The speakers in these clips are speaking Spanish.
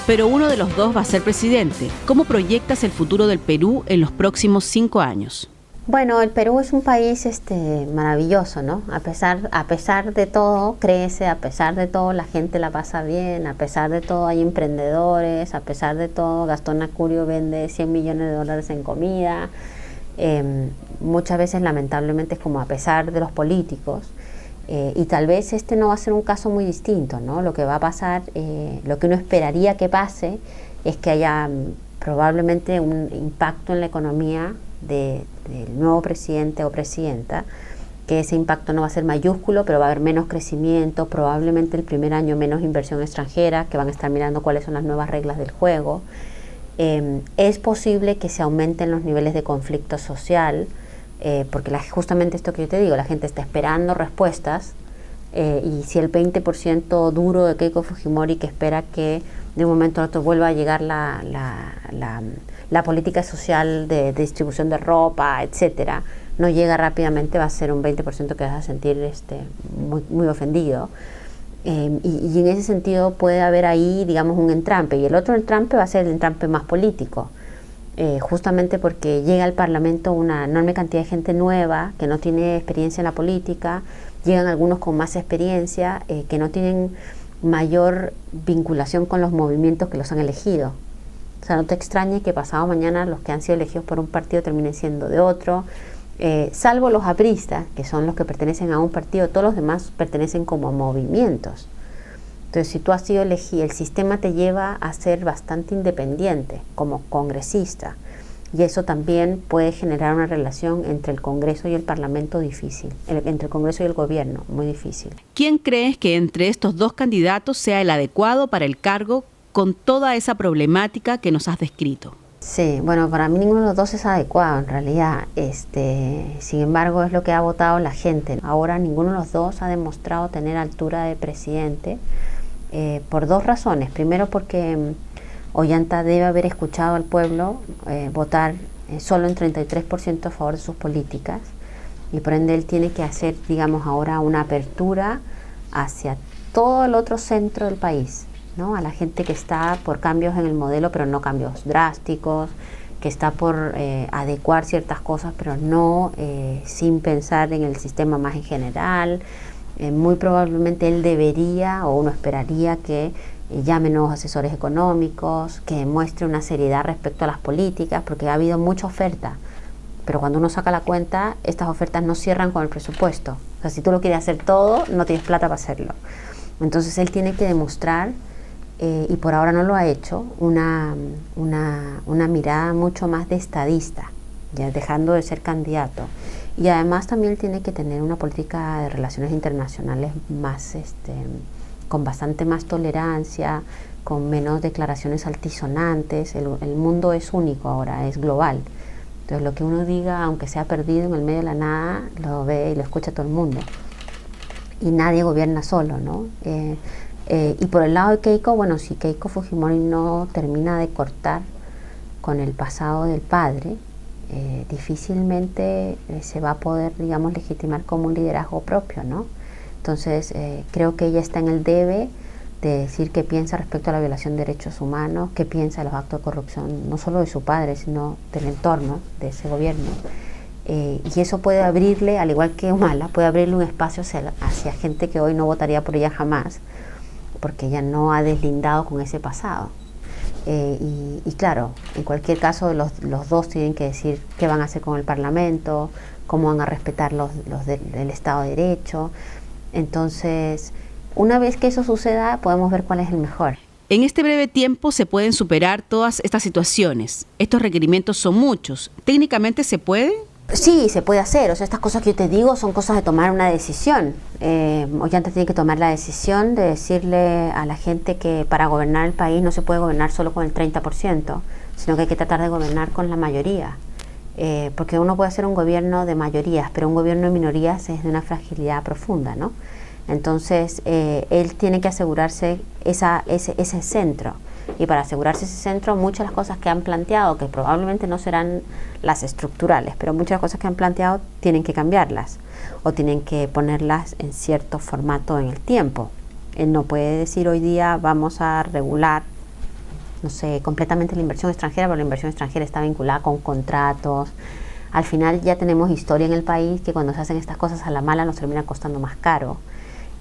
pero uno de los dos va a ser presidente. ¿Cómo proyectas el futuro del Perú en los próximos 5 años? Bueno, el Perú es un país maravilloso, ¿no? A pesar de todo, crece, a pesar de todo, la gente la pasa bien, a pesar de todo, hay emprendedores, a pesar de todo, Gastón Acurio vende 100 millones de dólares en comida. Muchas veces, lamentablemente, es como a pesar de los políticos. Y tal vez este no va a ser un caso muy distinto, ¿no? Lo que va a pasar, lo que uno esperaría que pase, es que haya probablemente un impacto en la economía del nuevo presidente o presidenta, que ese impacto no va a ser mayúsculo, pero va a haber menos crecimiento, probablemente el primer año menos inversión extranjera, que van a estar mirando cuáles son las nuevas reglas del juego. Es posible que se aumenten los niveles de conflicto social, porque justamente esto que yo te digo, la gente está esperando respuestas, y si el 20% duro de Keiko Fujimori, que espera que de un momento a otro vuelva a llegar la política social de distribución de ropa, etcétera, no llega rápidamente, va a ser un 20% que vas a sentir muy ofendido. Y en ese sentido puede haber ahí, digamos, un entrampe, y el otro entrampe va a ser el entrampe más político, justamente porque llega al Parlamento una enorme cantidad de gente nueva que no tiene experiencia en la política, llegan algunos con más experiencia, que no tienen mayor vinculación con los movimientos que los han elegido. O sea, no te extrañe que pasado mañana los que han sido elegidos por un partido terminen siendo de otro, salvo los apristas, que son los que pertenecen a un partido, todos los demás pertenecen como a movimientos. Entonces, si tú has sido elegido, el sistema te lleva a ser bastante independiente como congresista, y eso también puede generar una relación entre el Congreso y el Parlamento difícil, entre el Congreso y el gobierno, muy difícil. ¿Quién crees que entre estos dos candidatos sea el adecuado para el cargo con toda esa problemática que nos has descrito? Sí, bueno, para mí ninguno de los dos es adecuado en realidad, sin embargo es lo que ha votado la gente. Ahora ninguno de los dos ha demostrado tener altura de presidente, por dos razones. Primero, porque Ollanta debe haber escuchado al pueblo votar solo en 33% a favor de sus políticas, y por ende él tiene que hacer, digamos, ahora una apertura hacia todo el otro centro del país, ¿no? A la gente que está por cambios en el modelo, pero no cambios drásticos, que está por adecuar ciertas cosas, pero no sin pensar en el sistema más en general. Muy probablemente él debería, o uno esperaría, que llame nuevos asesores económicos, que muestre una seriedad respecto a las políticas, porque ha habido mucha oferta, pero cuando uno saca la cuenta, estas ofertas no cierran con el presupuesto. O sea, si tú lo quieres hacer todo, no tienes plata para hacerlo. Entonces él tiene que demostrar, y por ahora no lo ha hecho, una mirada mucho más de estadista, ya dejando de ser candidato. Y además también tiene que tener una política de relaciones internacionales más, con bastante más tolerancia, con menos declaraciones altisonantes. El mundo es único ahora, es global. Entonces lo que uno diga, aunque sea perdido en el medio de la nada, lo ve y lo escucha todo el mundo. Y nadie gobierna solo, ¿no? Y por el lado de Keiko, bueno, si Keiko Fujimori no termina de cortar con el pasado del padre, difícilmente se va a poder, digamos, legitimar como un liderazgo propio, ¿no? Entonces creo que ella está en el debe de decir qué piensa respecto a la violación de derechos humanos, qué piensa de los actos de corrupción, no solo de su padre, sino del entorno de ese gobierno. Y eso puede abrirle, al igual que Humala, puede abrirle un espacio hacia gente que hoy no votaría por ella jamás, porque ella no ha deslindado con ese pasado. Y claro, en cualquier caso los dos tienen que decir qué van a hacer con el Parlamento, cómo van a respetar el Estado de Derecho. Entonces, una vez que eso suceda, podemos ver cuál es el mejor. En este breve tiempo se pueden superar todas estas situaciones. Estos requerimientos son muchos. ¿Técnicamente se puede? Sí, se puede hacer. O sea, estas cosas que yo te digo son cosas de tomar una decisión. Ollanta tiene que tomar la decisión de decirle a la gente que para gobernar el país no se puede gobernar solo con el 30%, sino que hay que tratar de gobernar con la mayoría. Porque uno puede hacer un gobierno de mayorías, pero un gobierno de minorías es de una fragilidad profunda, ¿no? Entonces, él tiene que asegurarse ese centro. Y para asegurarse ese centro, muchas de las cosas que han planteado, que probablemente no serán las estructurales, pero muchas de las cosas que han planteado tienen que cambiarlas o tienen que ponerlas en cierto formato en el tiempo. Él no puede decir hoy día vamos a regular no sé, completamente la inversión extranjera, pero la inversión extranjera está vinculada con contratos. Al final ya tenemos historia en el país que cuando se hacen estas cosas a la mala nos termina costando más caro.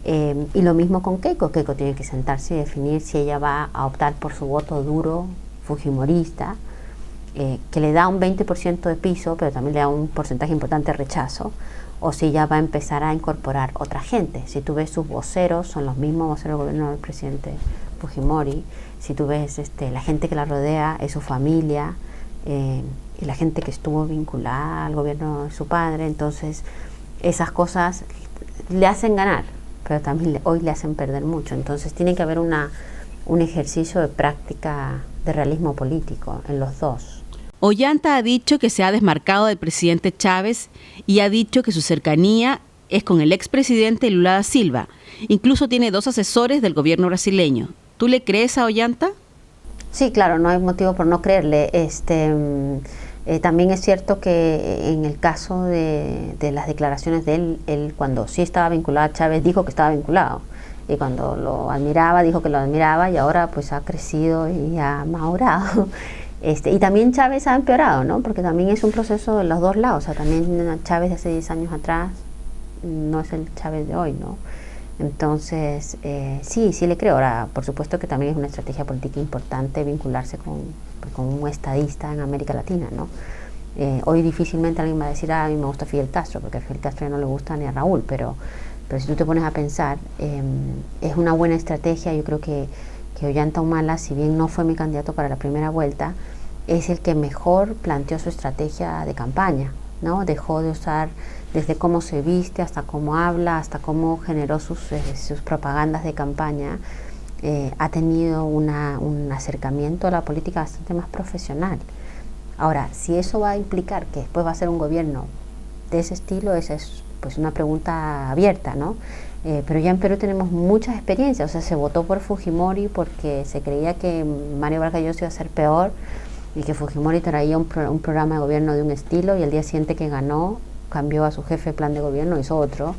Y lo mismo con Keiko. Keiko tiene que sentarse y definir si ella va a optar por su voto duro, fujimorista, que le da un 20% de piso, pero también le da un porcentaje importante de rechazo, o si ella va a empezar a incorporar otra gente. Si tú ves sus voceros, son los mismos voceros del gobierno del presidente Fujimori. Si tú ves la gente que la rodea, es su familia, y la gente que estuvo vinculada al gobierno de su padre. Entonces, esas cosas le hacen ganar, pero también hoy le hacen perder mucho. Entonces, tiene que haber un ejercicio de práctica de realismo político en los dos. Ollanta ha dicho que se ha desmarcado del presidente Chávez y ha dicho que su cercanía es con el expresidente Lula da Silva. Incluso tiene 2 asesores del gobierno brasileño. ¿Tú le crees a Ollanta? Sí, claro, no hay motivo por no creerle. También es cierto que en el caso de las declaraciones de él cuando sí estaba vinculado a Chávez, dijo que estaba vinculado. Y cuando lo admiraba, dijo que lo admiraba, y ahora pues ha crecido y ha madurado. Y también Chávez ha empeorado, ¿no? Porque también es un proceso de los dos lados. O sea, también Chávez de hace 10 años atrás no es el Chávez de hoy, ¿no? Entonces, sí le creo. Ahora, por supuesto que también es una estrategia política importante vincularse con un estadista en América Latina, ¿no? Hoy difícilmente alguien va a decir, a mí me gusta Fidel Castro, porque a Fidel Castro ya no le gusta ni a Raúl, pero si tú te pones a pensar, es una buena estrategia. Yo creo que Ollanta Humala, si bien no fue mi candidato para la primera vuelta, es el que mejor planteó su estrategia de campaña, ¿no? Dejó de usar desde cómo se viste, hasta cómo habla, hasta cómo generó sus propagandas de campaña. Ha tenido un acercamiento a la política bastante más profesional. Ahora, si eso va a implicar que después va a ser un gobierno de ese estilo, esa es pues una pregunta abierta, ¿no? Pero ya en Perú tenemos muchas experiencias. O sea, se votó por Fujimori porque se creía que Mario Vargas Llosa iba a ser peor y que Fujimori traía un programa de gobierno de un estilo, y el día siguiente que ganó cambió a su jefe de plan de gobierno, hizo otro.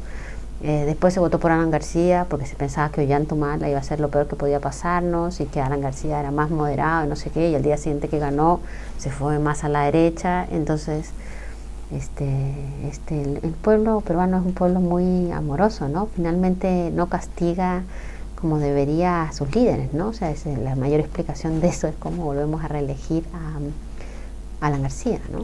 Después se votó por Alan García porque se pensaba que Ollanta Humala iba a ser lo peor que podía pasarnos y que Alan García era más moderado y no sé qué, y el día siguiente que ganó se fue más a la derecha. Entonces el pueblo peruano es un pueblo muy amoroso, ¿no? Finalmente no castiga como debería a sus líderes, ¿no? O sea, la mayor explicación de eso es cómo volvemos a reelegir a Alan García, ¿no?